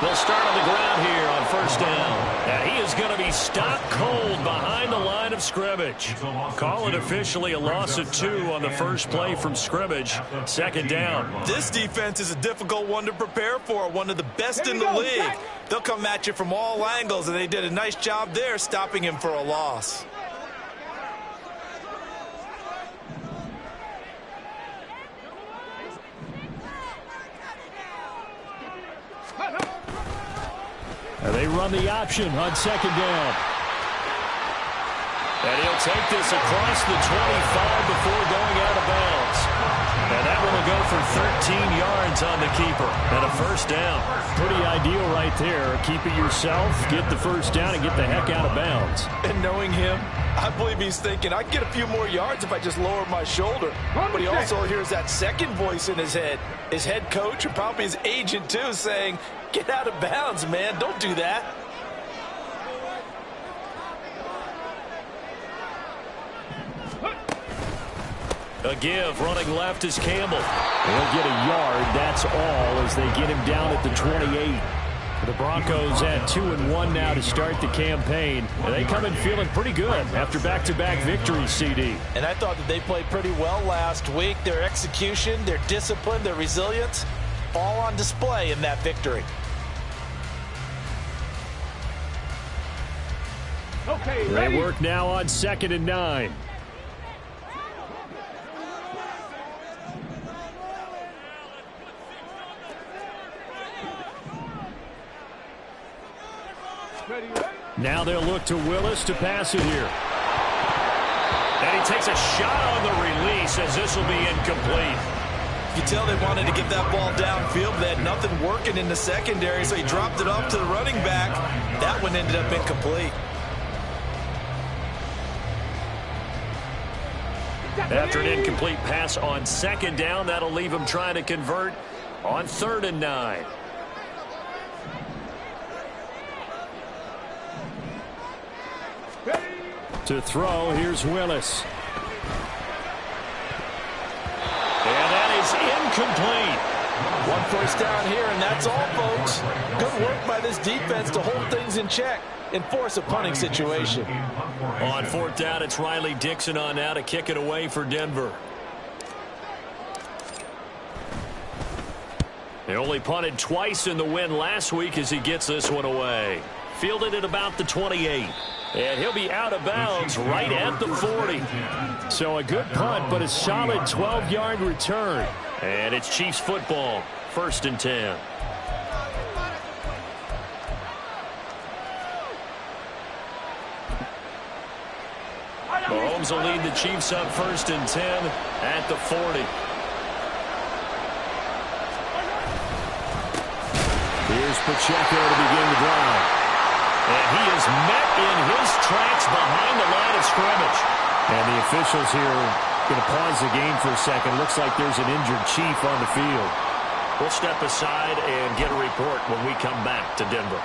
They'll start on the ground here on first down. And he is going to be stopped cold behind the line of scrimmage. Call it officially a loss of 2 on the first play from scrimmage. Second down. This defense is a difficult one to prepare for, one of the best in the league. They'll come at you from all angles, and they did a nice job there stopping him for a loss. And they run the option on second down. And he'll take this across the 25 before going out of bounds. And that one will go for 13 yards on the keeper. And a first down. Pretty ideal right there. Keep it yourself, get the first down, and get the heck out of bounds. And knowing him, I believe he's thinking, I can get a few more yards if I just lower my shoulder. But he also hears that second voice in his head. His head coach, or probably his agent too, saying, get out of bounds, man. Don't do that. A give, running left is Campbell. He'll get a yard, that's all, as they get him down at the 28. The Broncos at 2-1 now to start the campaign. And they come in feeling pretty good after back-to-back victories, CD. And I thought that they played pretty well last week. Their execution, their discipline, their resilience, all on display in that victory. Okay, they work now on 2nd and 9. Now they'll look to Willis to pass it here. And he takes a shot on the release as this will be incomplete. You can tell they wanted to get that ball downfield. They had nothing working in the secondary, so he dropped it off to the running back. That one ended up incomplete. After an incomplete pass on 2nd down, that'll leave him trying to convert on 3rd and 9. To throw, here's Willis. And that is incomplete. One first down here, and that's all, folks. Good work by this defense to hold things in check and force a punting situation. On 4th down, it's Riley Dixon on now to kick it away for Denver. They only punted twice in the win last week as he gets this one away. Fielded at about the 28. And he'll be out of bounds right at the 40. So a good punt, but a solid 12-yard return. And it's Chiefs football, 1st and 10. Mahomes will lead the Chiefs up 1st and 10 at the 40. Here's Pacheco to begin the drive. And he is met in his tracks behind the line of scrimmage. And the officials here going to pause the game for a second. Looks like there's an injured Chief on the field. We'll step aside and get a report when we come back to Denver.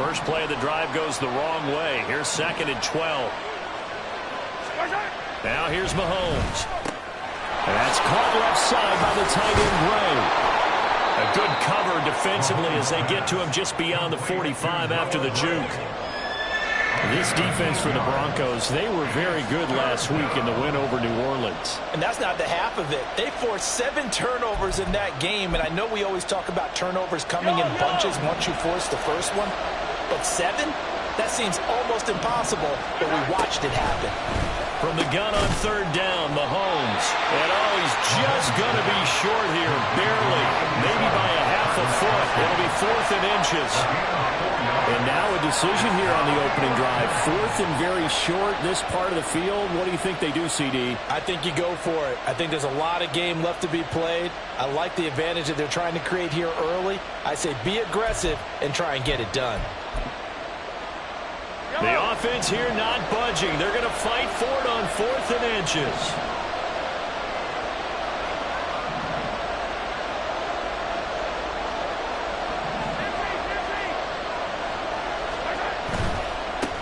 First play of the drive goes the wrong way. Here's 2nd and 12. Now here's Mahomes. And that's caught left side by the tight end Gray. A good cover defensively as they get to him just beyond the 45 after the juke. This defense for the Broncos, they were very good last week in the win over New Orleans. And that's not the half of it. They forced 7 turnovers in that game, and I know we always talk about turnovers coming in bunches once you force the first one. But 7? That seems almost impossible, but we watched it happen. From the gun on 3rd down, Mahomes. And oh, he's just going to be short here, barely. Maybe by a half a foot. It'll be 4th and inches. And now a decision here on the opening drive. 4th and very short, this part of the field. What do you think they do, CD? I think you go for it. I think there's a lot of game left to be played. I like the advantage that they're trying to create here early. I say be aggressive and try and get it done. The offense here not budging. They're going to fight for it on 4th and inches.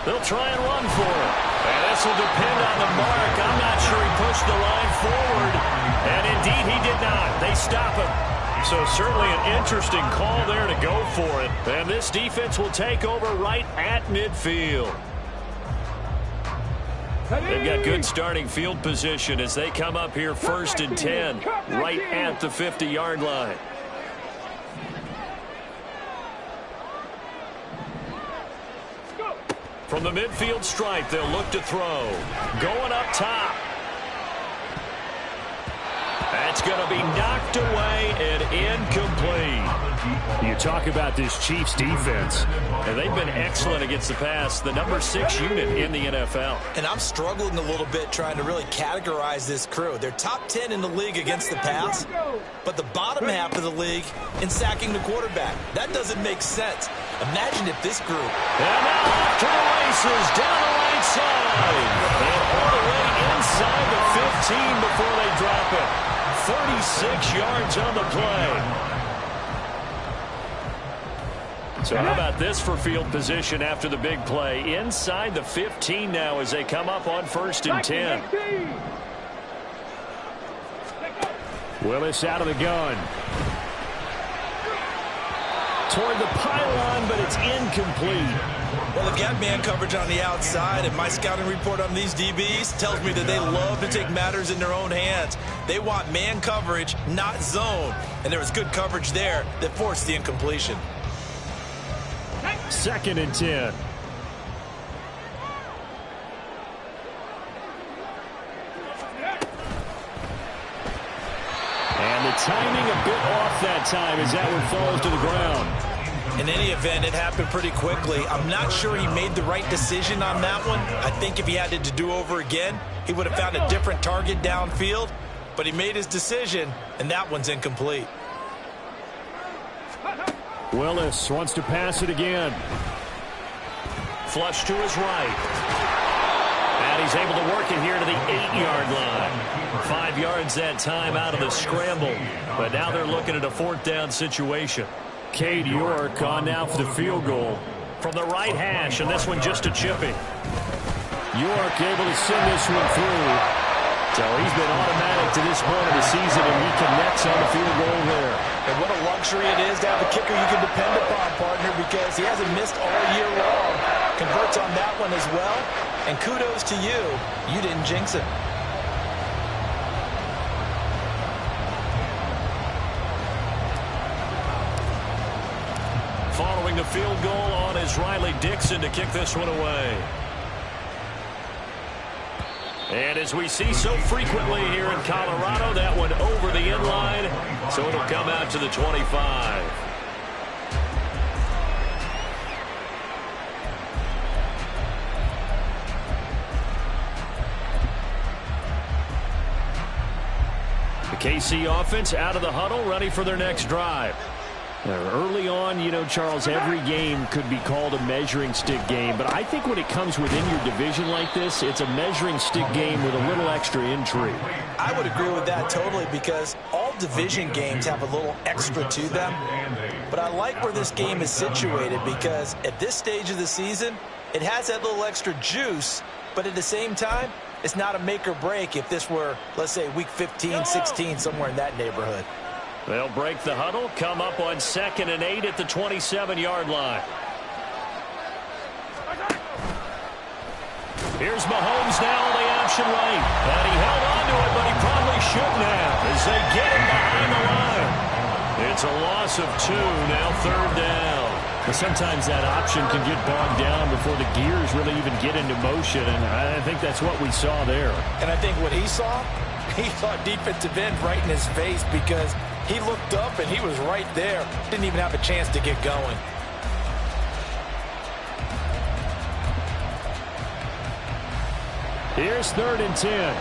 They'll try and run for it. And this will depend on the mark. I'm not sure he pushed the line forward. And indeed he did not. They stop him. So certainly an interesting call there to go for it. And this defense will take over right at midfield. They've got good starting field position as they come up here 1st and 10, right at the 50-yard line. From the midfield stripe, they'll look to throw. Going up top. That's going to be knocked away and incomplete. You talk about this Chiefs defense, and they've been excellent against the pass, the number 6 unit in the NFL. And I'm struggling a little bit trying to really categorize this crew. They're top 10 in the league against the pass, but the bottom half of the league in sacking the quarterback. That doesn't make sense. Imagine if this group... And now off to the races, down the right side. And all the way inside the 15 before they drop it. 36 yards on the play. So how about this for field position after the big play? Inside the 15 now as they come up on 1st and 10. Willis out of the gun. Toward the pylon, but it's incomplete. Well, they've got man coverage on the outside, and my scouting report on these DBs tells me that they love to take matters in their own hands. They want man coverage, not zone. And there was good coverage there that forced the incompletion. 2nd and 10. And the timing a bit off that time as that one falls to the ground. In any event, it happened pretty quickly. I'm not sure he made the right decision on that one. I think if he had it to do over again, he would have found a different target downfield. But he made his decision, and that one's incomplete. Willis wants to pass it again. Flush to his right. And he's able to work it here to the 8-yard line. 5 yards that time out of the scramble. But now they're looking at a 4th down situation. Cade York on now for the field goal from the right hash, and this one just a chipping. York able to send this one through. So he's been automatic to this point of the season, and he connects on the field goal there. And what a luxury it is to have a kicker you can depend upon, partner, because he hasn't missed all year long. Converts on that one as well, and kudos to you. You didn't jinx it. Following the field goal on is Riley Dixon to kick this one away. And as we see so frequently here in Colorado, that one over the end line, so it'll come out to the 25. The KC offense out of the huddle, ready for their next drive. Early on, you know, Charles, every game could be called a measuring stick game. But I think when it comes within your division like this, it's a measuring stick game with a little extra intrigue. I would agree with that totally, because all division games have a little extra to them. But I like where this game is situated, because at this stage of the season, it has that little extra juice. But at the same time, it's not a make or break if this were, let's say, week 15, 16, somewhere in that neighborhood. They'll break the huddle, come up on 2nd and 8 at the 27-yard line. Here's Mahomes now on the option right. And he held on to it, but he probably shouldn't have as they get him behind the line. It's a loss of 2, now 3rd down. But sometimes that option can get bogged down before the gears really even get into motion, and I think that's what we saw there. And I think what he saw defensive end right in his face, because he looked up and he was right there. Didn't even have a chance to get going. Here's 3rd and 10.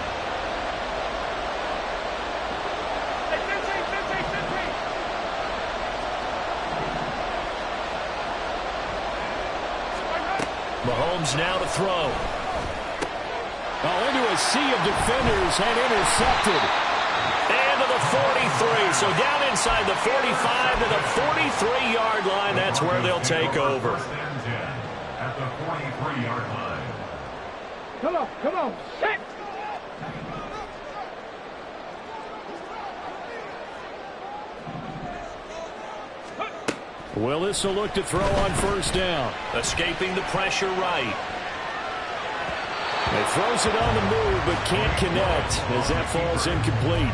Mahomes now to throw. Into a sea of defenders and intercepted. And to the 43. So down inside the 45 to the 43-yard line. That's where they'll take over. At the 43-yard line. Come on, set! Willis will look to throw on first down. Escaping the pressure right. He throws it on the move, but can't connect as that falls incomplete.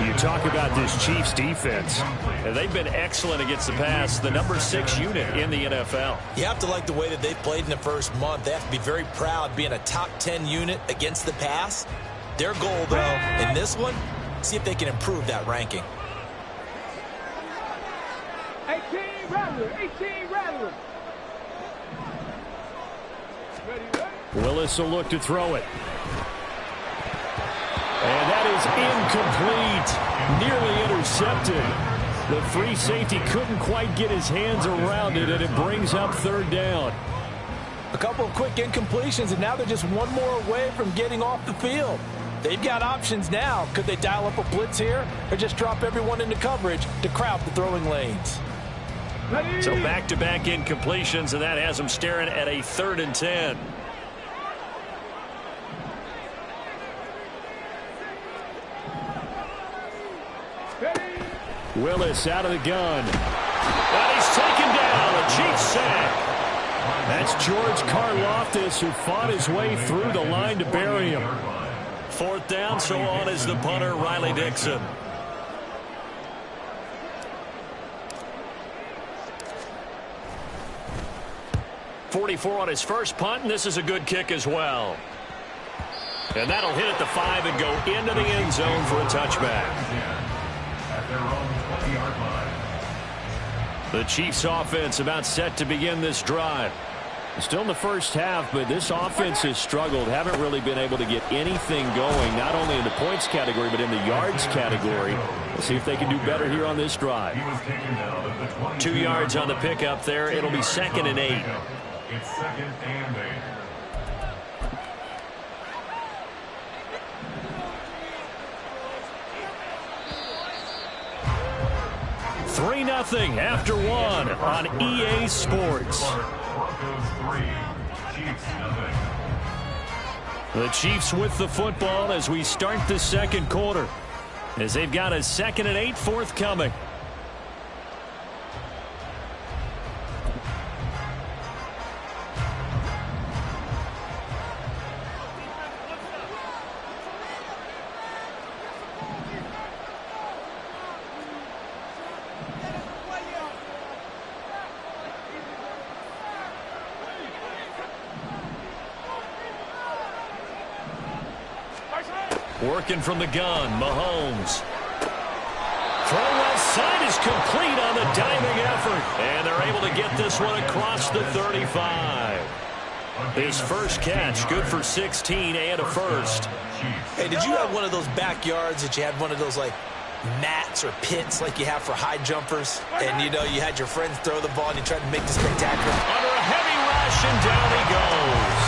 You talk about this Chiefs defense. They've been excellent against the pass, the number 6 unit in the NFL. You have to like the way that they've played in the first month. They have to be very proud being a top 10 unit against the pass. Their goal, though, in this one, see if they can improve that ranking. 18 Rattler, 18 Rattler. Willis will look to throw it. And that is incomplete. Nearly intercepted. The free safety couldn't quite get his hands around it, and it brings up third down. A couple of quick incompletions, and now they're just one more away from getting off the field. They've got options now. Could they dial up a blitz here or just drop everyone into coverage to crowd the throwing lanes? So back-to-back incompletions, and that has them staring at a 3rd and 10. Willis out of the gun. And he's taken down. A Chiefs sack. That's George Karlaftis, who fought his way through the line to bury him. 4th down, so on is the punter, Riley Dixon. .44 on his first punt, and this is a good kick as well. And that'll hit at the 5 and go into the end zone for a touchback. At their own 20-yard line. The Chiefs offense about set to begin this drive. Still in the first half, but this offense has struggled. Haven't really been able to get anything going, not only in the points category, but in the yards category. We'll see if they can do better here on this drive. 2 yards on the pickup there. It'll be 2nd and 8. It's 2nd and 8. 3-0 after 1 on EA Sports. The Chiefs with the football as we start the second quarter, as they've got a 2nd and 8 forthcoming. Working from the gun, Mahomes. Throw left side is complete on the diving effort. And they're able to get this one across the 35. His first catch, good for 16 and a first. Hey, did you have one of those backyards that you had one of those, like, mats or pits like you have for high jumpers? And, you know, you had your friends throw the ball and you tried to make the spectacular. Under a heavy rush, and down he goes.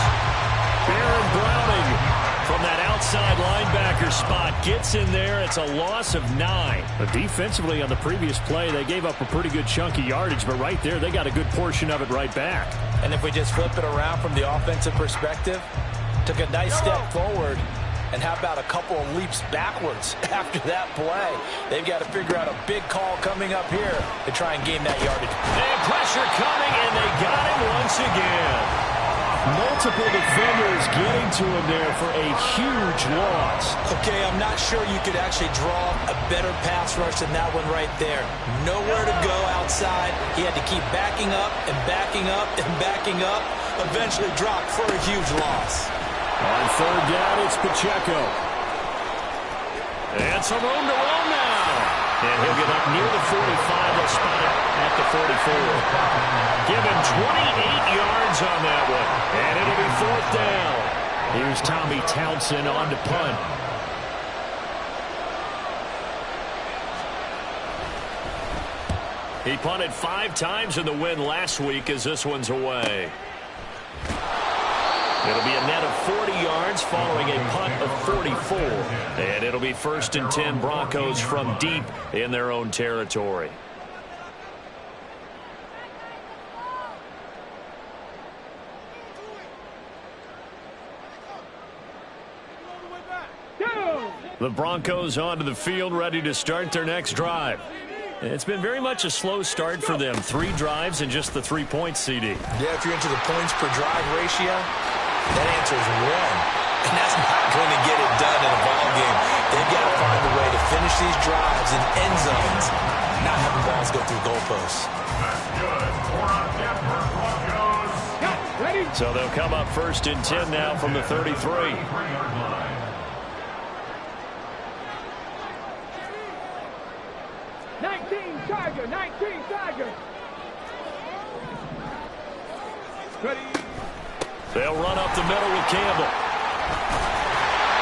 Baron Browning from that outside linebacker spot gets in there. It's a loss of 9. But defensively on the previous play, they gave up a pretty good chunk of yardage, but right there they got a good portion of it right back. And if we just flip it around from the offensive perspective, took a nice step forward, and how about a couple of leaps backwards after that play? They've got to figure out a big call coming up here to try and gain that yardage. And pressure coming, and they got him once again. Multiple defenders getting to him there for a huge loss. Okay, I'm not sure you could actually draw a better pass rush than that one right there. Nowhere to go outside. He had to keep backing up and backing up and backing up. Eventually dropped for a huge loss. On third down, it's Pacheco. And some room to run now. And he'll get up near the 45. They'll spot it at the 44. Give him 28 yards on that one. And it'll be 4th down. Here's Tommy Townsend on to punt. He punted 5 times in the win last week as this one's away. It'll be a net of 40 yards following a punt of 44. And it'll be 1st and 10 Broncos from deep in their own territory. The Broncos onto the field, ready to start their next drive. It's been very much a slow start for them. 3 drives and just the 3 points, CD. Yeah, if you're into the points per drive ratio, that answer is 1. And that's not going to get it done in a ball game. They've got to find a way to finish these drives in end zones, not having balls go through goalposts. So they'll come up 1st and 10 now from the 33. Tiger, 19 Tiger. Ready. They'll run up the middle with Campbell.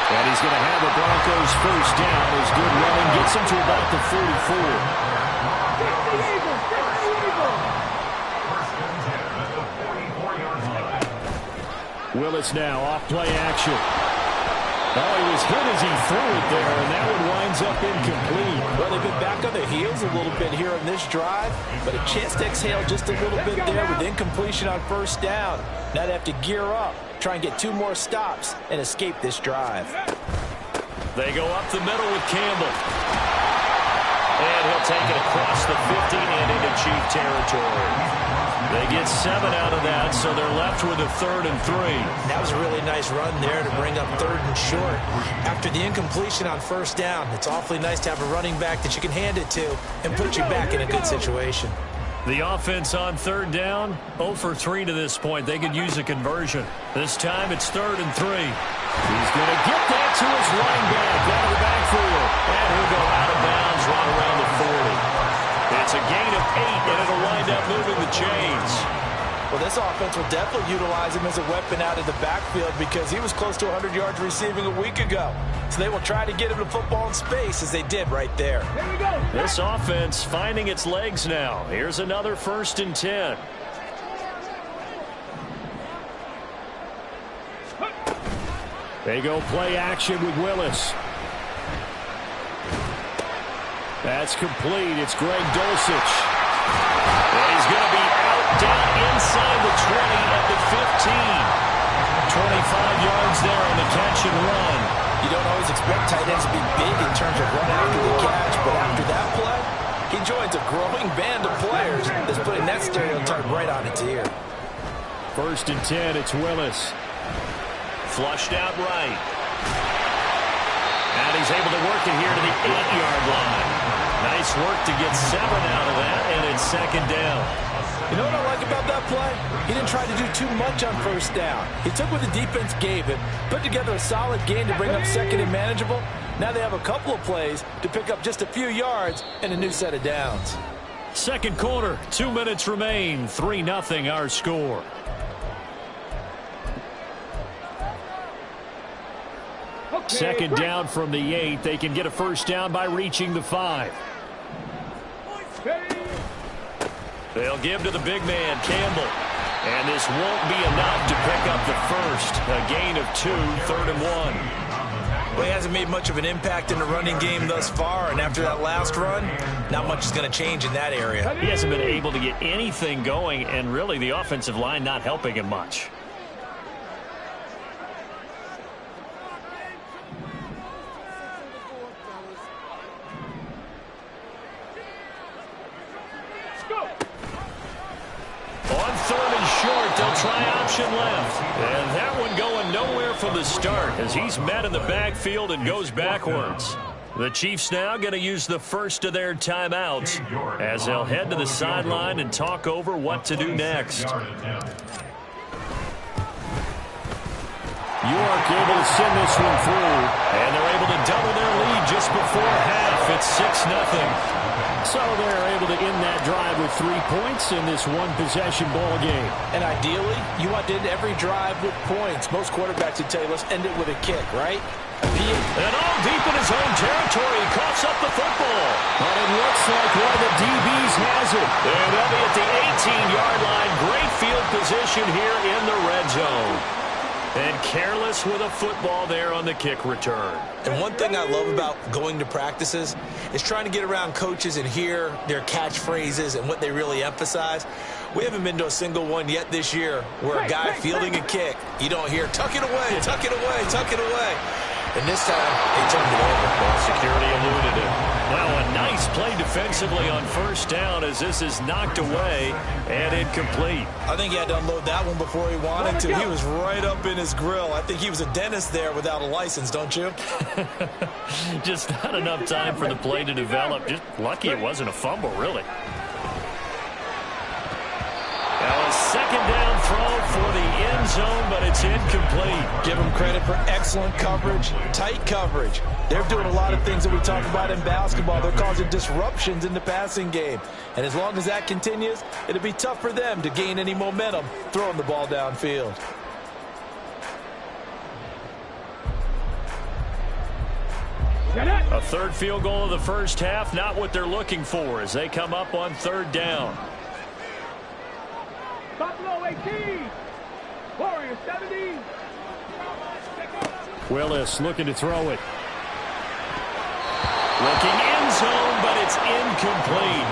And he's going to have the Broncos 1st down. His good running gets him to about the 44. Willis now off play action. Oh, he was hit as he threw it there, and that one winds up incomplete. Well, they've been back on their heels a little bit here on this drive, but a chance to exhale just a little bit there with incompletion on 1st down. Now they have to gear up, try and get 2 more stops, and escape this drive. They go up the middle with Campbell. And he'll take it across the 50 and into Chief territory. They get 7 out of that, so they're left with a 3rd and 3. That was a really nice run there to bring up 3rd and short. After the incompletion on 1st down, it's awfully nice to have a running back that you can hand it to and put you back in a good situation. The offense on 3rd down, 0 for 3 to this point. They could use a conversion. This time it's 3rd and 3. He's going to get that to his running back out of the backfield. And he'll go out of bounds right around the 40. It's a gain of 8, and it'll wind up moving the chains. Well, this offense will definitely utilize him as a weapon out of the backfield because he was close to 100 yards receiving a week ago. So they will try to get him the football in space as they did right there. Here we go. This offense finding its legs now. Here's another 1st and 10. They go play action with Willis. That's complete. It's Greg Dulcich. And he's going to be out down inside the 20 at the 15. 25 yards there on the catch and run. You don't always expect tight ends to be big in terms of run after the catch, but after that play, he joins a growing band of players that's putting that stereotype right on its ear. 1st and 10, it's Willis. Flushed out right. And he's able to work it here to the 8-yard line. Nice work to get 7 out of that, and it's 2nd down. You know what I like about that play? He didn't try to do too much on 1st down. He took what the defense gave him, put together a solid game to bring up 2nd and manageable. Now they have a couple of plays to pick up just a few yards and a new set of downs. 2nd quarter, 2 minutes remain, 3-0 our score. Okay, 2nd down from the 8. They can get a 1st down by reaching the 5. They'll give to the big man, Campbell. And this won't be enough to pick up the 1st. A gain of 2, 3rd and 1. Well, he hasn't made much of an impact in the running game thus far, and after that last run, not much is going to change in that area. He hasn't been able to get anything going, and really the offensive line not helping him much. On 3rd and short, they'll try option left. And that one going nowhere from the start as he's met in the backfield and goes backwards. The Chiefs now going to use the first of their timeouts as they'll head to the sideline and talk over what to do next. York able to send this one through, and they're able to double their lead just before half. It's 6-0. So they're able to end that drive with 3 points in this one-possession ball game. And ideally, you want to end every drive with points. Most quarterbacks would tell you, let's end it with a kick, right? And all deep in his own territory, he coughs up the football. But it looks like one of the DBs has it. And they'll be at the 18-yard line. Great field position here in the red zone. And careless with a football there on the kick return. And one thing I love about going to practices is trying to get around coaches and hear their catchphrases and what they really emphasize. We haven't been to a single one yet this year where a guy fielding a kick, you don't hear, tuck it away, tuck it away, tuck it away. And this time, they turned it over. Well, security eluded it. Well, a nice play defensively on first down as this is knocked away and incomplete. I think he had to unload that one before he wanted to. He was right up in his grill. I think he was a dentist there without a license, don't you? Just not enough time for the play to develop. Just lucky it wasn't a fumble, really. Now a second down throw for the end zone, but it's incomplete. Give them credit for excellent coverage, tight coverage. They're doing a lot of things that we talk about in basketball. They're causing disruptions in the passing game. And as long as that continues, it'll be tough for them to gain any momentum throwing the ball downfield. A third field goal of the first half, not what they're looking for as they come up on third down. Buffalo 18. Warriors 17. Willis looking to throw it. Looking end zone, but it's incomplete.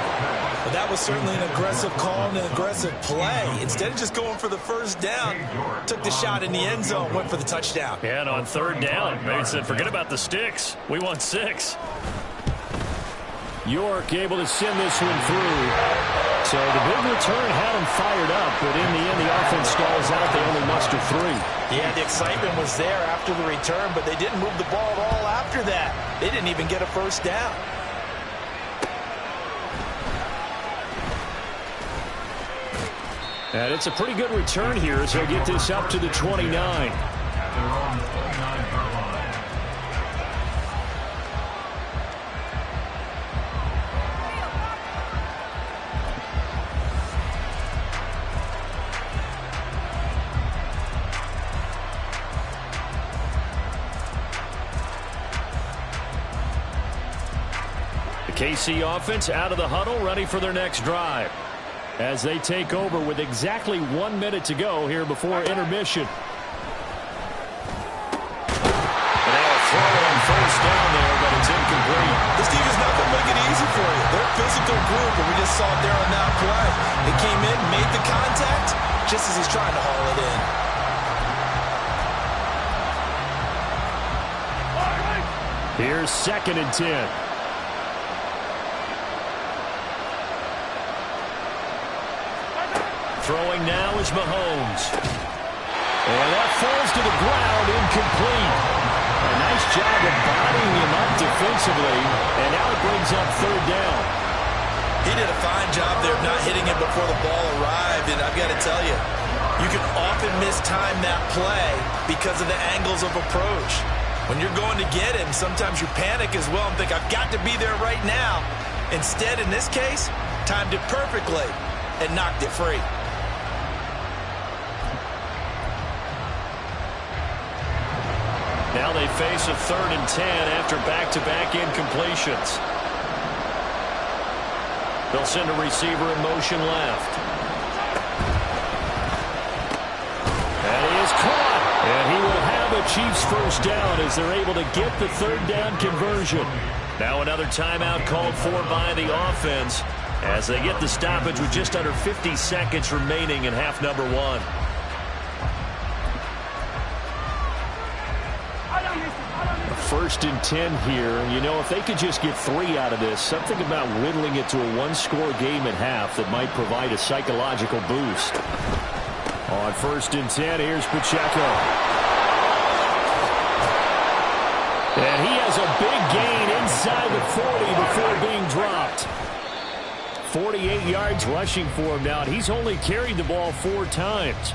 But that was certainly an aggressive call and an aggressive play. Instead of just going for the first down, took the shot in the end zone, went for the touchdown. Yeah, and on third down, they said, forget about the sticks. We want 6. York able to send this one through. So the big return had him fired up, but in the end, the offense stalls out. They only muster 3. Yeah, the excitement was there after the return, but they didn't move the ball at all after that. They didn't even get a first down. And it's a pretty good return here as he'll get this up to the 29. At their own 29-yard line. The KC offense out of the huddle, ready for their next drive as they take over with exactly 1 minute to go here before intermission. They'll throw on first down there, but it's incomplete. This defense is not going to make it easy for you. They're a physical group, and we just saw it there on that play. They came in, made the contact, just as he's trying to haul it in. Here's 2nd and 10. Throwing now is Mahomes. And that falls to the ground, incomplete. A nice job of bodying him up defensively, and now it brings up third down. He did a fine job there of not hitting it before the ball arrived, and I've got to tell you, you can often mistime that play because of the angles of approach. When you're going to get him, sometimes you panic as well and think, I've got to be there right now. Instead, in this case, timed it perfectly and knocked it free. Now they face a 3rd and 10 after back-to-back incompletions. They'll send a receiver in motion left. And he is caught. And he will have a Chiefs first down as they're able to get the third down conversion. Now another timeout called for by the offense as they get the stoppage with just under 50 seconds remaining in half number 1. First and 10 here. You know, if they could just get 3 out of this, something about whittling it to a 1-score game at half that might provide a psychological boost. On 1st and 10, here's Pacheco. And he has a big gain inside the 40 before being dropped. 48 yards rushing for him now, and he's only carried the ball 4 times.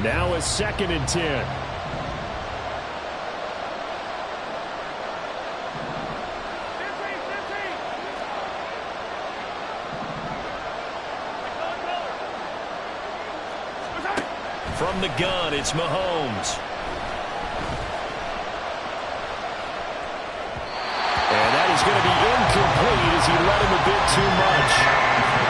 Now a 2nd and 10. From the gun, it's Mahomes. And that is going to be incomplete as he led him a bit too much.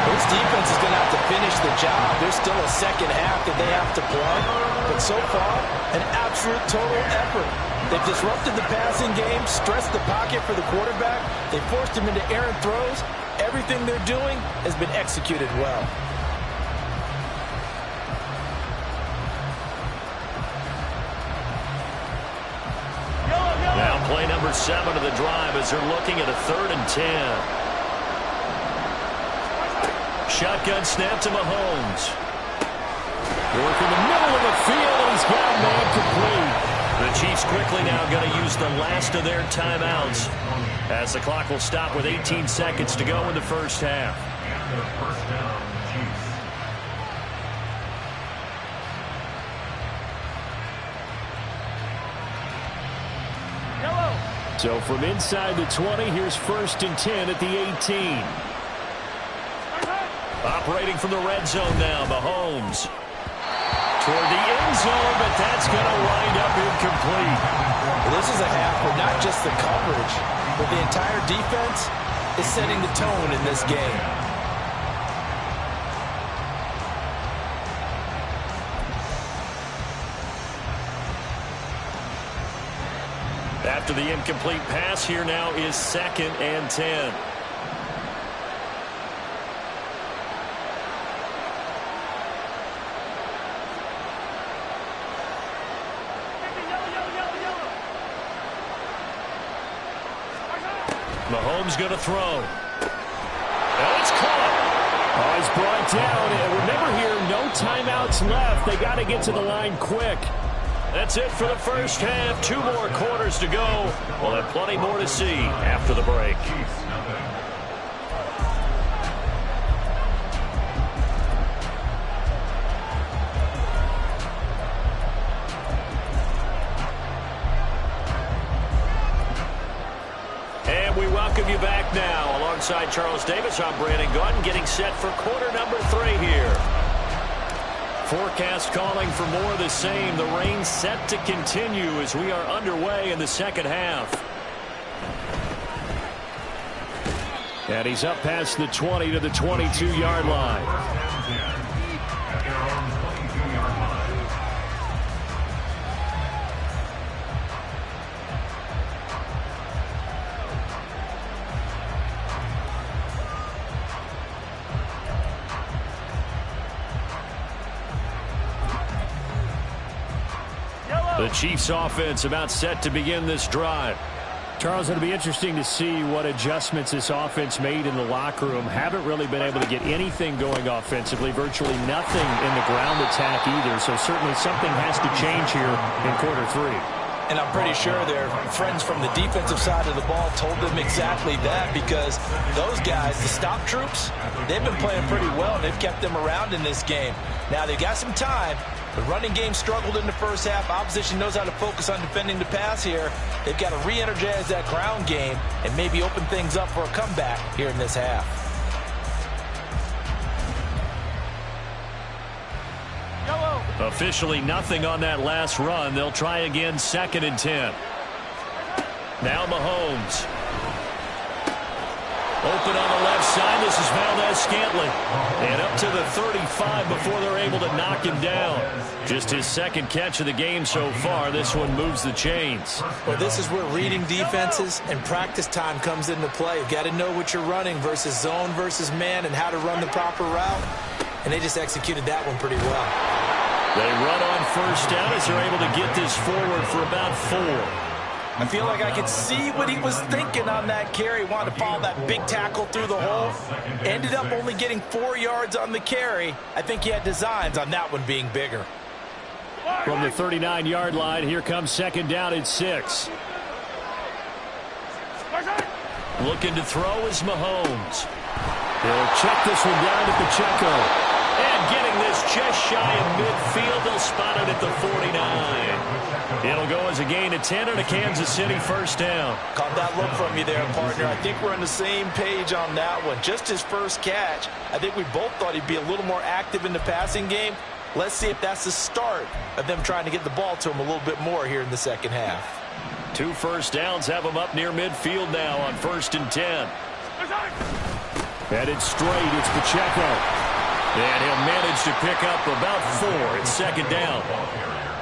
This defense is going to have to finish the job. There's still a second half that they have to play. But so far, an absolute total effort. They've disrupted the passing game, stressed the pocket for the quarterback. They forced him into errant throws. Everything they're doing has been executed well. Now play number 7 of the drive as they're looking at a 3rd and 10. Shotgun snap to Mahomes. Work in the middle of the field, and he's got a man complete. The Chiefs quickly now going to use the last of their timeouts as the clock will stop with 18 seconds to go in the first half. And the first down, Chiefs. So from inside the 20, here's 1st and 10 at the 18. Operating from the red zone now, Mahomes. Toward the end zone, but that's going to wind up incomplete. Well, this is a half where not just the coverage, but the entire defense is setting the tone in this game. After the incomplete pass, here now is 2nd and 10. Mahomes going to throw. Oh, it's caught. Oh, he's brought down. And remember here, no timeouts left. They got to get to the line quick. That's it for the first half. 2 more quarters to go. We'll have plenty more to see after the break. And we welcome you back now. Alongside Charles Davis, I'm Brandon Gaudin, getting set for quarter number 3 here. Forecast calling for more of the same. The rain set to continue as we are underway in the second half. And he's up past the 20 to the 22-yard line. The Chiefs offense about set to begin this drive. Charles, it'll be interesting to see what adjustments this offense made in the locker room. Haven't really been able to get anything going offensively, virtually nothing in the ground attack either. So certainly something has to change here in quarter 3. And I'm pretty sure their friends from the defensive side of the ball told them exactly that, because those guys, the stop troops, they've been playing pretty well, and they've kept them around in this game. Now, they've got some time. The running game struggled in the first half. Opposition knows how to focus on defending the pass here. They've got to re-energize that ground game and maybe open things up for a comeback here in this half. Officially nothing on that last run. They'll try again, 2nd and 10. Now Mahomes. Open on the left side. This is Valdez-Scantling. And up to the 35 before they're able to knock him down. Just his 2nd catch of the game so far. This one moves the chains. Well, this is where reading defenses and practice time comes into play. You've got to know what you're running versus zone versus man and how to run the proper route. And they just executed that one pretty well. They run on first down as they're able to get this forward for about 4. I feel like I could see what he was thinking on that carry. Wanted to follow that big tackle through the hole. Ended up only getting 4 yards on the carry. I think he had designs on that one being bigger. From the 39-yard line, here comes 2nd down and 6. Looking to throw is Mahomes. They'll check this one down to Pacheco. And getting this just shy of midfield. They'll spot it at the 49. It'll go as a gain of 10 and a Kansas City first down. Caught that look from you there, partner. I think we're on the same page on that one. Just his first catch. I think we both thought he'd be a little more active in the passing game. Let's see if that's the start of them trying to get the ball to him a little bit more here in the second half. 2 first downs have them up near midfield now on 1st and 10. Headed straight, it's Pacheco. And he'll manage to pick up about 4. It's second down.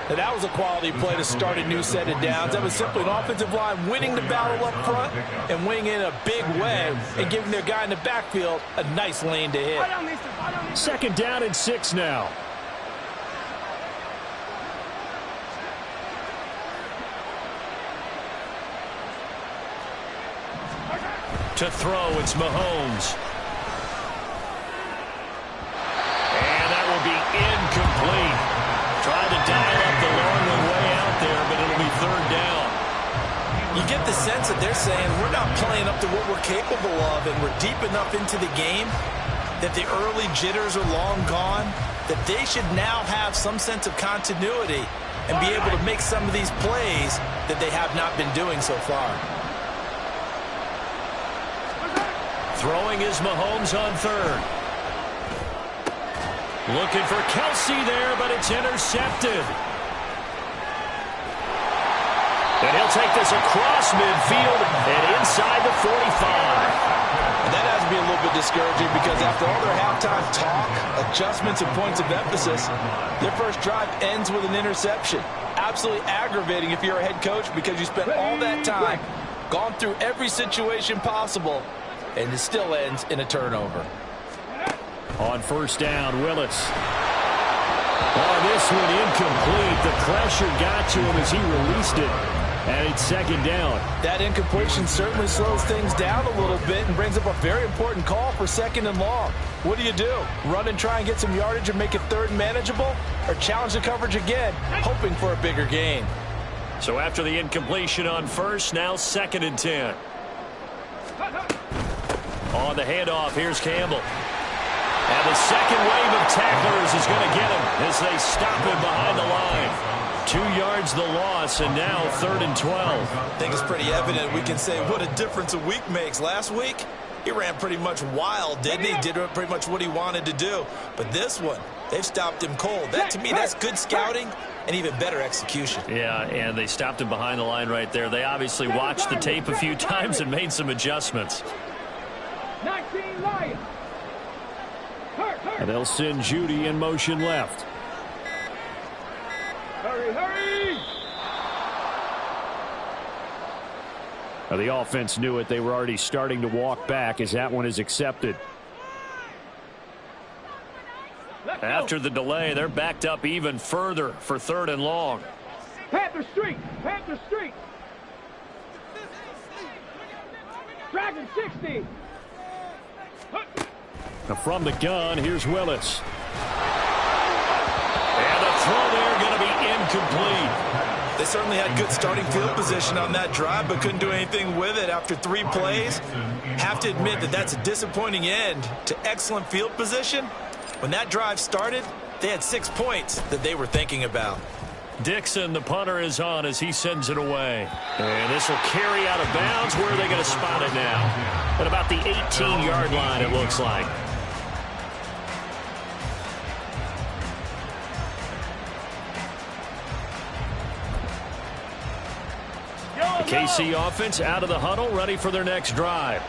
And that was a quality play to start a new set of downs. That was simply an offensive line winning the battle up front and winning in a big way and giving their guy in the backfield a nice lane to hit. Second down and 6 now. To throw, it's Mahomes. And that will be incomplete. Trying to dial up the long way out there, but it'll be third down. You get the sense that they're saying we're not playing up to what we're capable of, and we're deep enough into the game that the early jitters are long gone, that they should now have some sense of continuity and be able to make some of these plays that they have not been doing so far. Throwing is Mahomes on third. Looking for Kelsey there, but it's intercepted. And he'll take this across midfield and inside the 45. And that has to be a little bit discouraging because after all their halftime talk, adjustments, and points of emphasis, their first drive ends with an interception. Absolutely aggravating if you're a head coach because you spent all that time, gone through every situation possible, and it still ends in a turnover. On first down, Willis. Oh, this one incomplete. The pressure got to him as he released it. And it's second down. That incompletion certainly slows things down a little bit and brings up a very important call for second and long. What do? Run and try and get some yardage and make it third and manageable? Or challenge the coverage again, hoping for a bigger gain? So after the incompletion on first, now second and 10. On the handoff, here's Campbell. And the second wave of tacklers is going to get him as they stop him behind the line. 2 yards the loss, and now third and 12. I think it's pretty evident. We can say what a difference a week makes. Last week, he ran pretty much wild, didn't he? Did pretty much what he wanted to do. But this one, they've stopped him cold. That, to me, that's good scouting and even better execution. Yeah, and they stopped him behind the line right there. They obviously watched the tape a few times and made some adjustments. 19 Lions. And they'll send Judy in motion left. Hurry, hurry! Now the offense knew it. They were already starting to walk back as that one is accepted. After the delay, they're backed up even further for third and long. Panther Street! Panther Street! Dragon 60! Now from the gun, here's Willis. And the throw there going to be incomplete. They certainly had good starting field position on that drive, but couldn't do anything with it after 3 plays. Have to admit that that's a disappointing end to excellent field position. When that drive started, they had 6 points that they were thinking about. Dixon, the punter, is on as he sends it away. And this will carry out of bounds. Where are they going to spot it now? At about the 18-yard line, it looks like. The KC offense out of the huddle, ready for their next drive.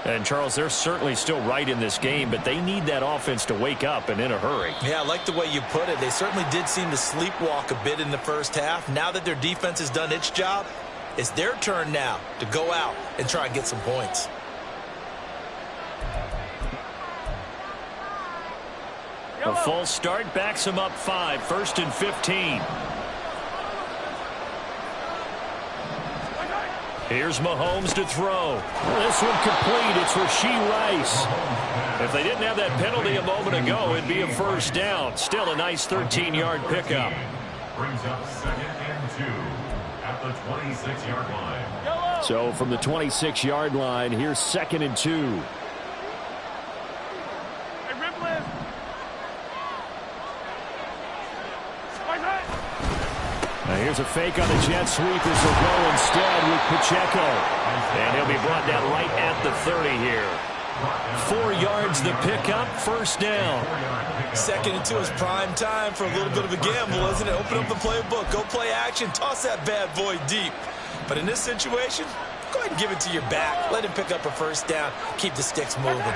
And, Charles, they're certainly still right in this game, but they need that offense to wake up and in a hurry. Yeah, I like the way you put it. They certainly did seem to sleepwalk a bit in the first half. Now that their defense has done its job, it's their turn now to go out and try and get some points. A false start backs them up 5, 1st and 15. Here's Mahomes to throw. This one complete. It's Rashee Rice. If they didn't have that penalty a moment ago, it'd be a first down. Still a nice 13-yard pickup. Brings up 2nd and 2 at the 26-yard line. So from the 26-yard line, here's 2nd and 2. Now here's a fake on the jet sweep as they'll go instead with Pacheco. And he'll be brought down right at the 30 here. 4 yards the pickup, first down. 2nd and 2 is prime time for a little bit of a gamble, isn't it? Open up the playbook, go play action, toss that bad boy deep. But in this situation, go ahead and give it to your back. Let him pick up a first down. Keep the sticks moving.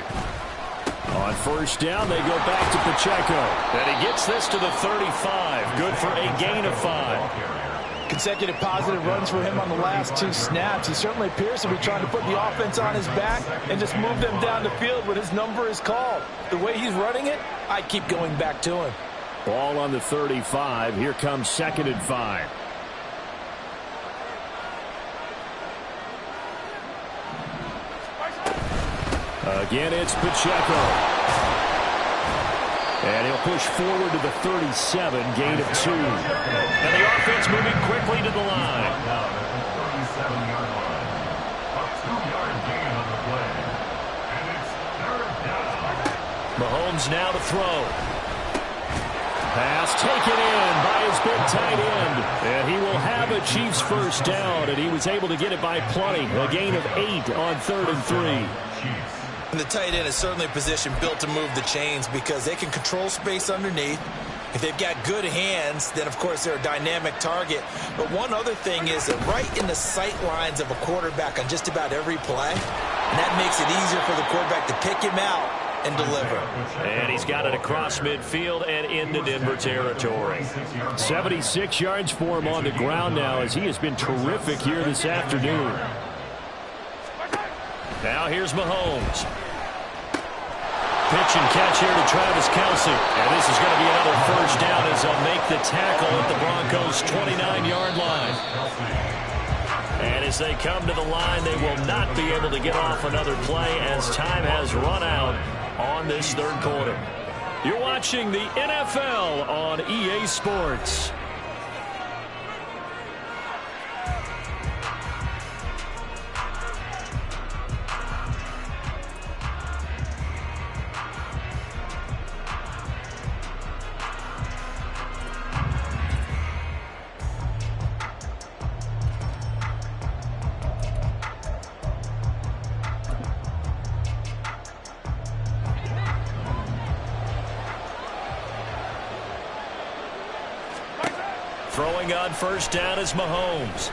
On first down, they go back to Pacheco. And he gets this to the 35. Good for a gain of 5. Consecutive positive runs for him on the last 2 snaps. He certainly appears to be trying to put the offense on his back and just move them down the field when his number is called. The way he's running it, I keep going back to him. Ball on the 35. Here comes 2nd and 5. Again, it's Pacheco. And he'll push forward to the 37, gain of 2. And the offense moving quickly to the line. Now at the 37-yard line. A 2-yard gain on the play. And it's 3rd down. Mahomes now to throw. Pass taken in by his big tight end. And he will have a Chiefs first down, and he was able to get it by plenty. A gain of 8 on 3rd and 3. Chiefs. And the tight end is certainly a position built to move the chains because they can control space underneath. If they've got good hands, then, of course, they're a dynamic target. But one other thing is that right in the sight lines of a quarterback on just about every play, and that makes it easier for the quarterback to pick him out and deliver. And he's got it across midfield and into Denver territory. 76 yards for him on the ground now as he has been terrific here this afternoon. Now here's Mahomes. Pitch and catch here to Travis Kelce. And this is going to be another first down as they'll make the tackle at the Broncos' 29-yard line. And as they come to the line, they will not be able to get off another play as time has run out on this 3rd quarter. You're watching the NFL on EA Sports. Throwing on first down is Mahomes.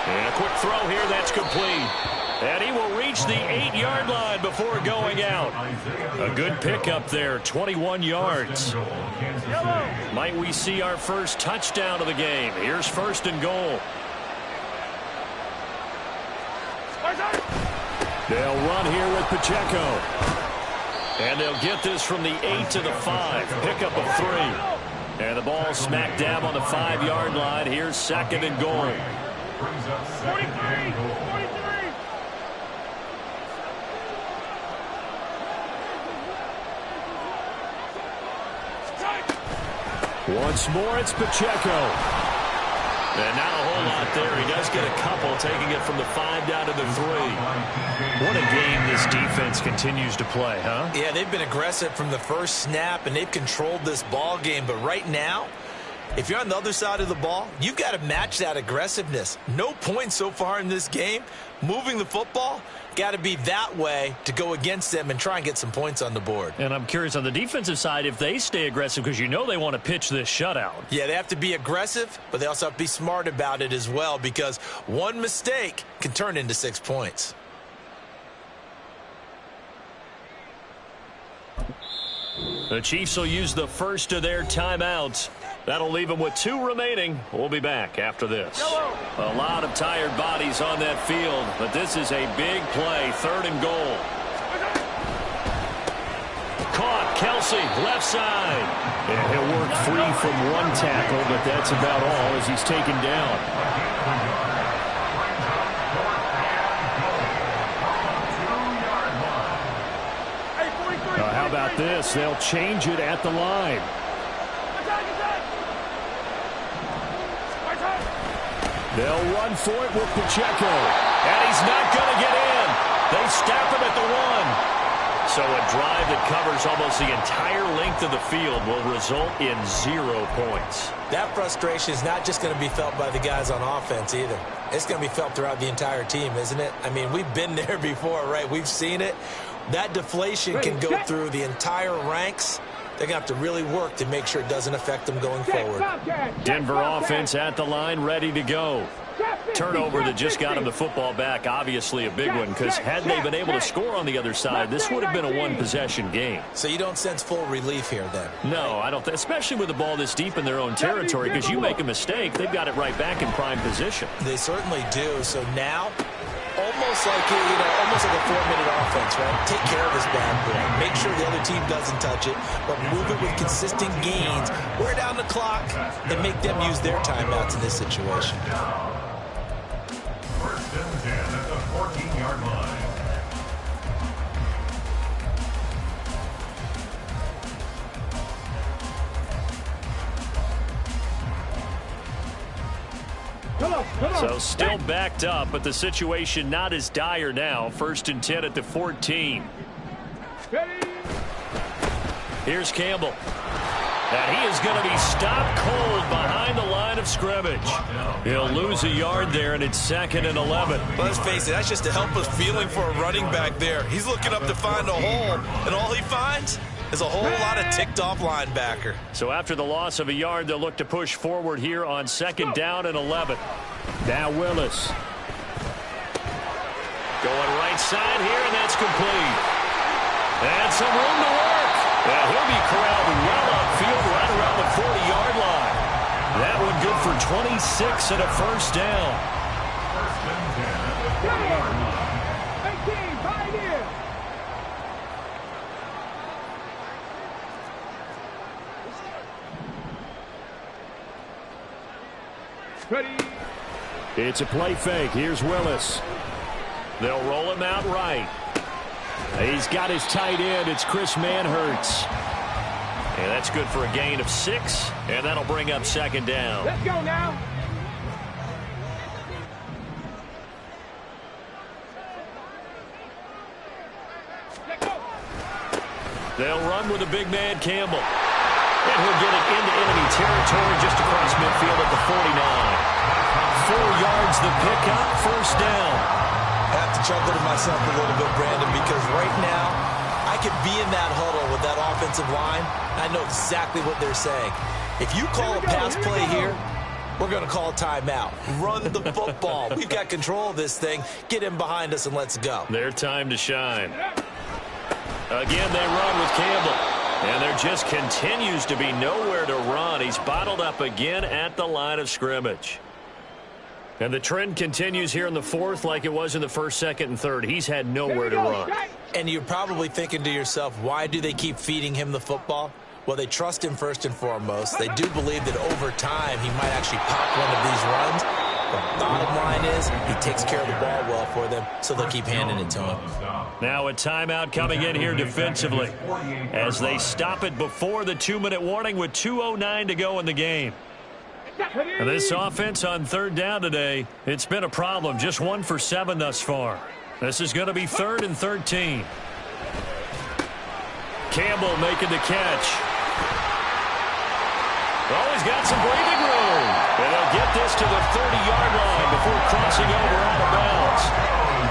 And a quick throw here, that's complete. And he will reach the 8-yard line before going out. A good pickup there, 21 yards. Might we see our first touchdown of the game? Here's 1st and goal. They'll run here with Pacheco. And they'll get this from the 8 to the 5. Pickup of 3. And the ball smack dab on the 5-yard line. Here's 2nd and goal. Brings up 2nd and goal. Once more, it's Pacheco. And not a whole lot there. He does get a couple, taking it from the 5 down to the 3. What a game this defense continues to play, huh? Yeah, they've been aggressive from the first snap, and they've controlled this ball game. But right now, if you're on the other side of the ball, you've got to match that aggressiveness. No points so far in this game. Moving the football, got to be that way to go against them and try and get some points on the board. And I'm curious on the defensive side if they stay aggressive because you know they want to pitch this shutout. Yeah, they have to be aggressive, but they also have to be smart about it as well because one mistake can turn into 6 points. The Chiefs will use the first of their timeouts. That'll leave them with 2 remaining. We'll be back after this. A lot of tired bodies on that field, but this is a big play, 3rd and goal. Caught, Kelce, left side. And he'll work free from one tackle, but that's about all as he's taken down. How about this? They'll change it at the line. They'll run for it with Pacheco. And he's not going to get in. They stop him at the 1. So a drive that covers almost the entire length of the field will result in 0 points. That frustration is not just going to be felt by the guys on offense either. It's going to be felt throughout the entire team, isn't it? I mean, we've been there before, right? We've seen it. That deflation can go through the entire ranks. They're going to have to really work to make sure it doesn't affect them going forward. Denver offense at the line, ready to go. Turnover that just got him the football back, obviously a big one, because had they been able to score on the other side, this would have been a one-possession game. So you don't sense full relief here then? No, I don't, especially with the ball this deep in their own territory, because you make a mistake, they've got it right back in prime position. They certainly do. So now, almost like almost like a 4-minute offense, right? Take care of this bad boy. Make sure the other team doesn't touch it, but move it with consistent gains. Wear down the clock and make them use their timeouts in this situation. First and 10 at the 14-yard line. Come on. So still backed up, but the situation not as dire now. First and 10 at the 14. Ready? Here's Campbell. And he is going to be stopped cold behind the line of scrimmage. He'll lose a yard there, and it's 2nd and 11. Let's face it, that's just a helpless feeling for a running back there. He's looking up to find a hole, and all he finds is a whole lot of ticked-off linebacker. So after the loss of a yard, they'll look to push forward here on 2nd down and 11. Now Willis. Going right side here, and that's complete. And some room to work. And he'll be corralled well upfield right around the 40-yard line. That one good for 26 and a first down. First and 10 at the 40-yard line. 18, pioneer. Ready? It's a play fake. Here's Willis. They'll roll him out right. He's got his tight end. It's Chris Manhertz. And that's good for a gain of 6, and that'll bring up 2nd down. Let's go now. Let's go. They'll run with a big man, Campbell. And he'll get it into enemy territory just across midfield at the 49. 4 yards the pickup, first down. I have to chuckle to myself a little bit, Brandon, because right now I could be in that huddle with that offensive line. I know exactly what they're saying. If you call a pass play here, we're going to call a timeout. Run the football. We've got control of this thing. Get in behind us and let's go. Their time to shine. Again, they run with Campbell. And there just continues to be nowhere to run. He's bottled up again at the line of scrimmage. And the trend continues here in the 4th like it was in the 1st, 2nd, and 3rd. He's had nowhere to run. And you're probably thinking to yourself, why do they keep feeding him the football? Well, they trust him first and foremost. They do believe that over time he might actually pop one of these runs. But bottom line is he takes care of the ball well for them, so they'll keep handing it to him. Now a timeout coming in here defensively as they stop it before the 2-minute warning with 2:09 to go in the game. And this offense on 3rd down today, it's been a problem. Just 1 for 7 thus far. This is going to be 3rd and 13. Campbell making the catch. Oh, he's got some breathing room. And he'll get this to the 30-yard line before crossing over out of bounds.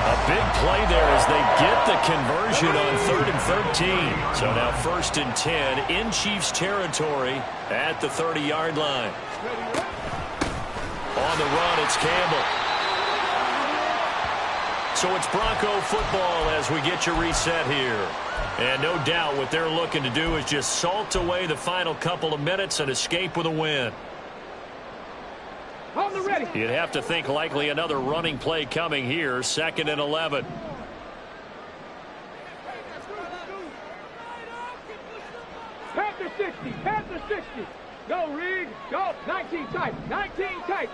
A big play there as they get the conversion on 3rd and 13. So now 1st and 10 in Chiefs territory at the 30-yard line. On the run, it's Campbell. So it's Bronco football as we get you reset here. And no doubt what they're looking to do is just salt away the final couple of minutes and escape with a win. On the ready. You'd have to think likely another running play coming here, 2nd and 11. Panther 60, Panther 60. Go, Reed. Go. 19 tight. 19 tight.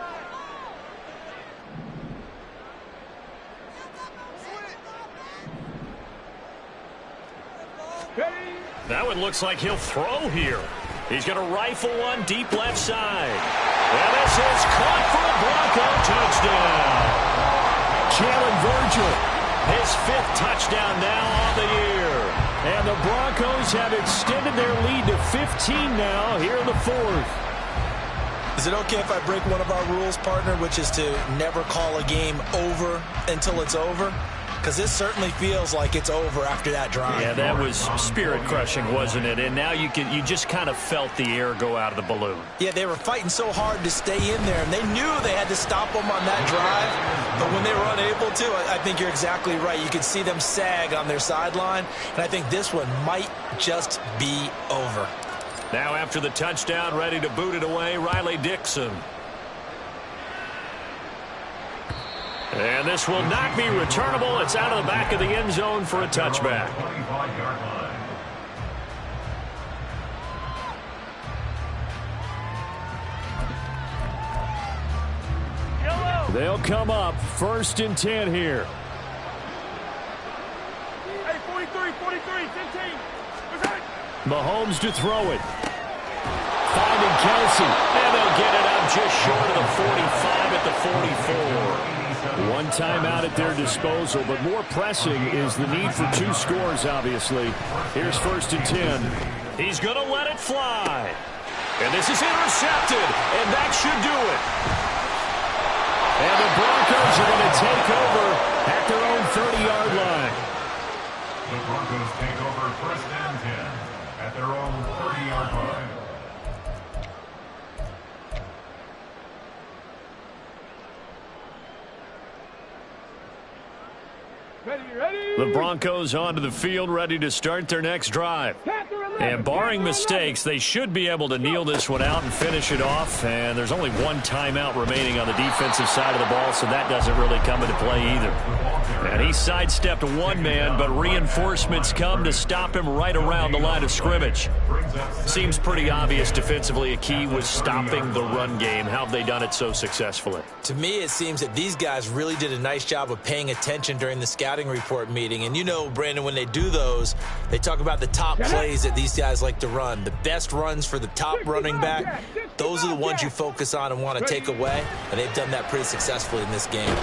Ready. That one looks like he'll throw here. He's going to rifle one deep left side. And this is caught for a Bronco touchdown. Jalen Virgil. His 5th touchdown now on the year. And the Broncos have extended their lead to 15 now here in the 4th. Is it okay if I break one of our rules, partner, which is to never call a game over until it's over? because this certainly feels like it's over after that drive. Yeah, that was spirit-crushing, wasn't it? And now you just kind of felt the air go out of the balloon. Yeah, they were fighting so hard to stay in there, and they knew they had to stop them on that drive. But when they were unable to, I think you're exactly right. You could see them sag on their sideline, and I think this one might just be over. Now after the touchdown, ready to boot it away, Riley Dixon. And this will not be returnable. It's out of the back of the end zone for a touchback. They'll come up 1st and 10 here. Hey, 43, 15. Mahomes to throw it. Finding Kelsey. And they'll get it out just short of the 45 at the 44. One timeout at their disposal, but more pressing is the need for 2 scores, obviously. Here's 1st and 10. He's going to let it fly. And this is intercepted, and that should do it. And the Broncos are going to take over at their own 30-yard line. The Broncos take over 1st and 10 at their own 30-yard line. Ready. The Broncos onto the field, ready to start their next drive. And barring mistakes, they should be able to kneel this one out and finish it off. And there's only one timeout remaining on the defensive side of the ball, so that doesn't really come into play either. And he sidestepped one man, but reinforcements come to stop him right around the line of scrimmage. Seems pretty obvious defensively a key was stopping the run game. How have they done it so successfully? To me, it seems that these guys really did a nice job of paying attention during the scouting report meeting. And you know, Brandon, when they do those, they talk about the top plays that these guys like to run. The best runs for the top running back, those are the ones you focus on and want to take away. And they've done that pretty successfully in this game.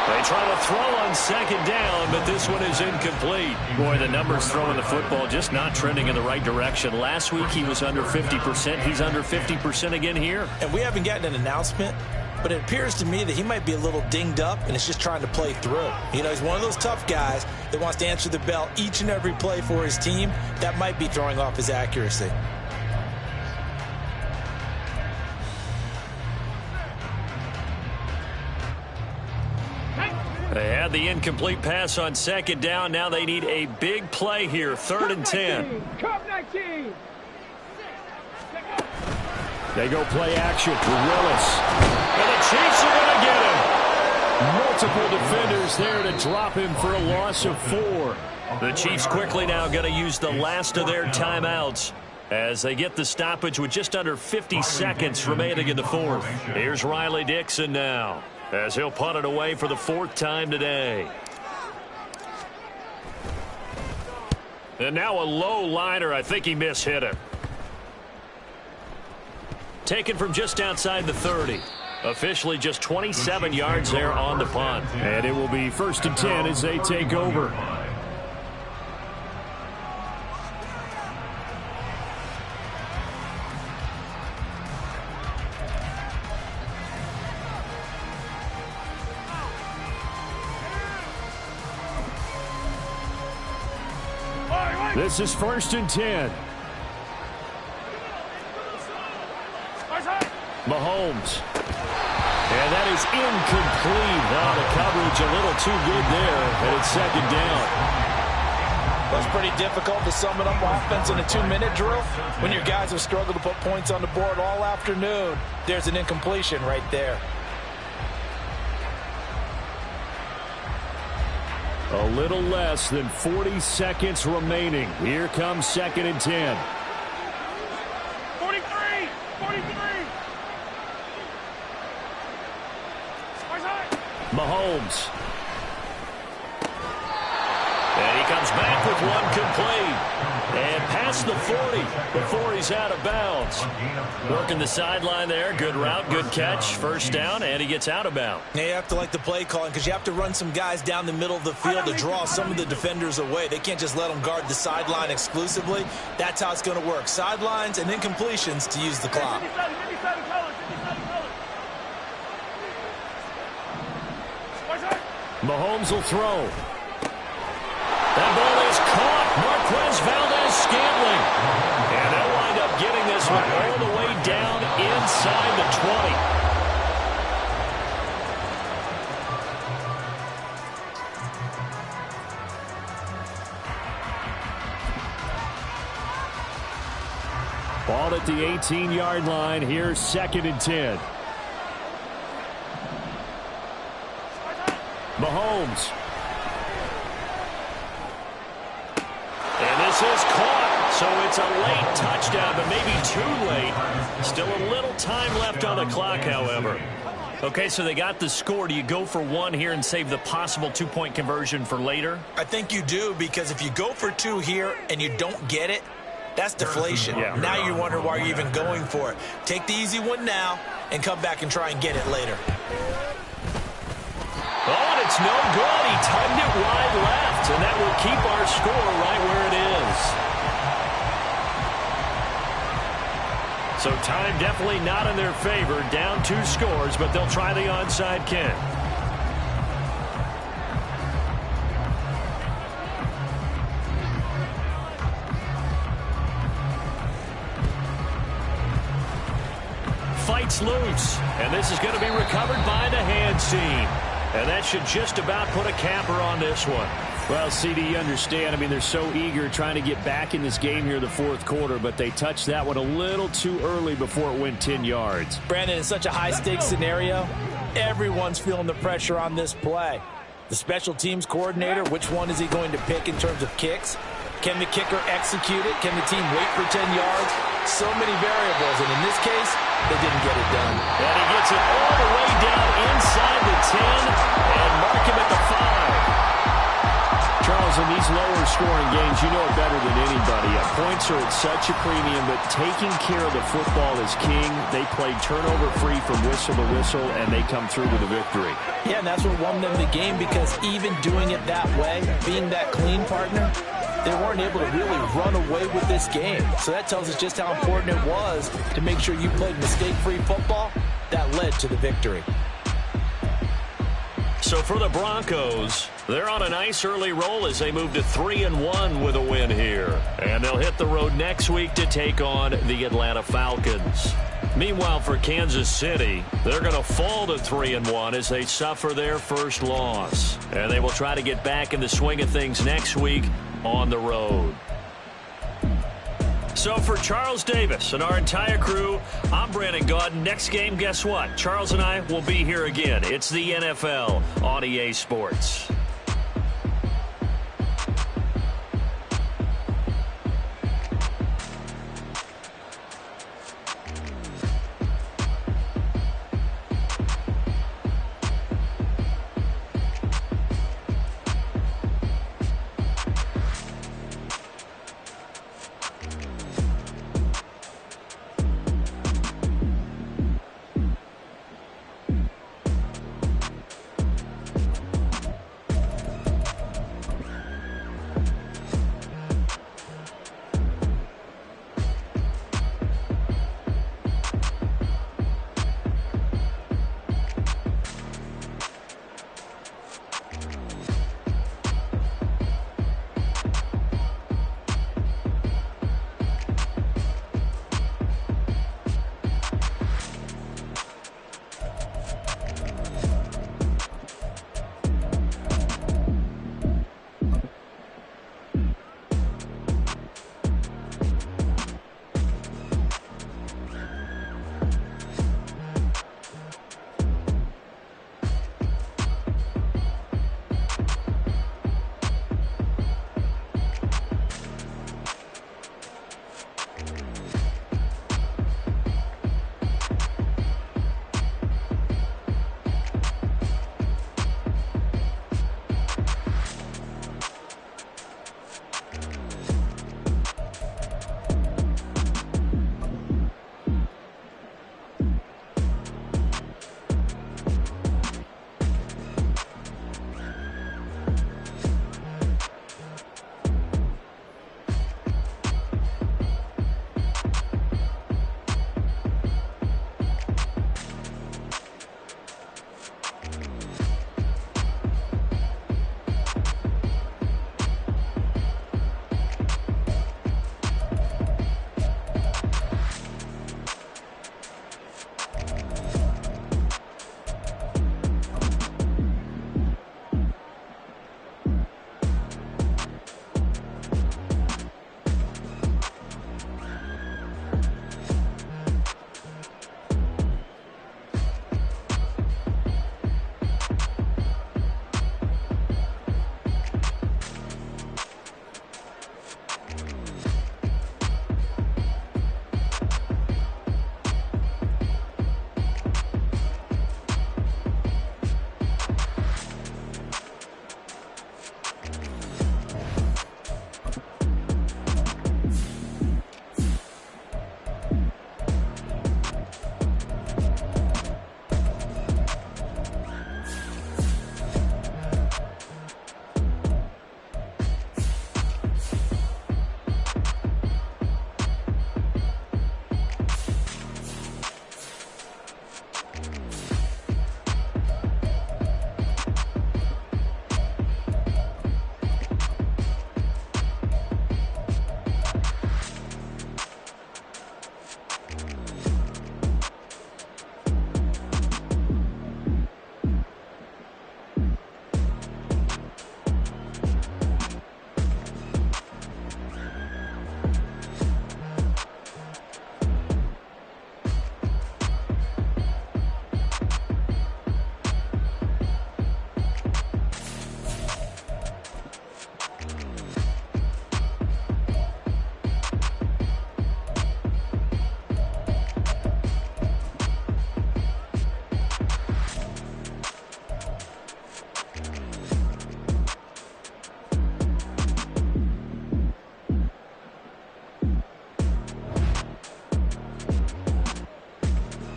They try to throw on 2nd down, but this one is incomplete. Boy, the numbers throwing the football just not trending in the right direction. Last week he was under 50%. He's under 50% again here. And we haven't gotten an announcement, but it appears to me that he might be a little dinged up and is just trying to play through. You know, he's one of those tough guys that wants to answer the bell each and every play for his team. That might be throwing off his accuracy. They had the incomplete pass on 2nd down. Now they need a big play here, 3rd and 10. Cup 19. They go play action to Willis. And the Chiefs are going to get him. Multiple defenders there to drop him for a loss of 4. The Chiefs quickly now going to use the last of their timeouts as they get the stoppage with just under 50 seconds remaining in the 4th. Here's Riley Dixon now, as he'll punt it away for the 4th time today. And now a low liner. I think he mishit him. Taken from just outside the 30. Officially just 27 yards there on the punt. And it will be 1st and 10 as they take over. This is 1st and 10. Mahomes. And that is incomplete. Now the coverage a little too good there, and it's 2nd down. That's pretty difficult to sum it up offense in a 2-minute drill. When your guys have struggled to put points on the board all afternoon, there's an incompletion right there. A little less than 40 seconds remaining. Here comes 2nd and 10. 43. Mahomes. And he comes back with one complete. And past the 40 before he's out of bounds. Working the sideline there. Good route, good catch. 1st down, and he gets out of bounds. Yeah, you have to like the play calling because you have to run some guys down the middle of the field to draw some of the defenders away. They can't just let them guard the sideline exclusively. That's how it's going to work. Sidelines and incompletions to use the clock. Mahomes will throw. That ball is caught. Marquez Valdes-Scantling. And they'll wind up getting this one all the way down inside the 20. Ball at the 18-yard line. Here's 2nd and 10. Mahomes. And this is caught. So it's a late touchdown, but maybe too late. Still a little time left on the clock, however. Okay, so they got the score. Do you go for one here and save the possible two-point conversion for later? I think you do, because if you go for two here and you don't get it, that's deflation. Yeah. Now you wonder why you're even going for it. Take the easy one now and come back and try and get it later. Oh, and it's no good. He timed it wide left, and that will keep our score right where it is. So time definitely not in their favor. Down 2 scores, but they'll try the onside kick. Fights loose, and this is going to be recovered by the hands team. And that should just about put a capper on this one. Well, CD, you understand. I mean, they're so eager trying to get back in this game here in the 4th quarter, but they touched that one a little too early before it went 10 yards. Brandon, in such a high-stakes scenario, everyone's feeling the pressure on this play. The special teams coordinator, which one is he going to pick in terms of kicks? Can the kicker execute it? Can the team wait for 10 yards? So many variables, and in this case, they didn't get it done. And he gets it all the way down inside the 10 and mark him at the 5. Charles, in these lower-scoring games, you know it better than anybody. Points are at such a premium, but taking care of the football is king. They played turnover-free from whistle to whistle, and they come through with a victory. Yeah, and that's what won them the game, because even doing it that way, being that clean partner, they weren't able to really run away with this game. So that tells us just how important it was to make sure you played mistake-free football. That led to the victory. So for the Broncos, they're on a nice early roll as they move to 3-1 with a win here. And they'll hit the road next week to take on the Atlanta Falcons. Meanwhile, for Kansas City, they're going to fall to 3-1 as they suffer their first loss. And they will try to get back in the swing of things next week on the road. So for Charles Davis and our entire crew, I'm Brandon Gaudin. Next game, guess what? Charles and I will be here again. It's the NFL on EA Sports.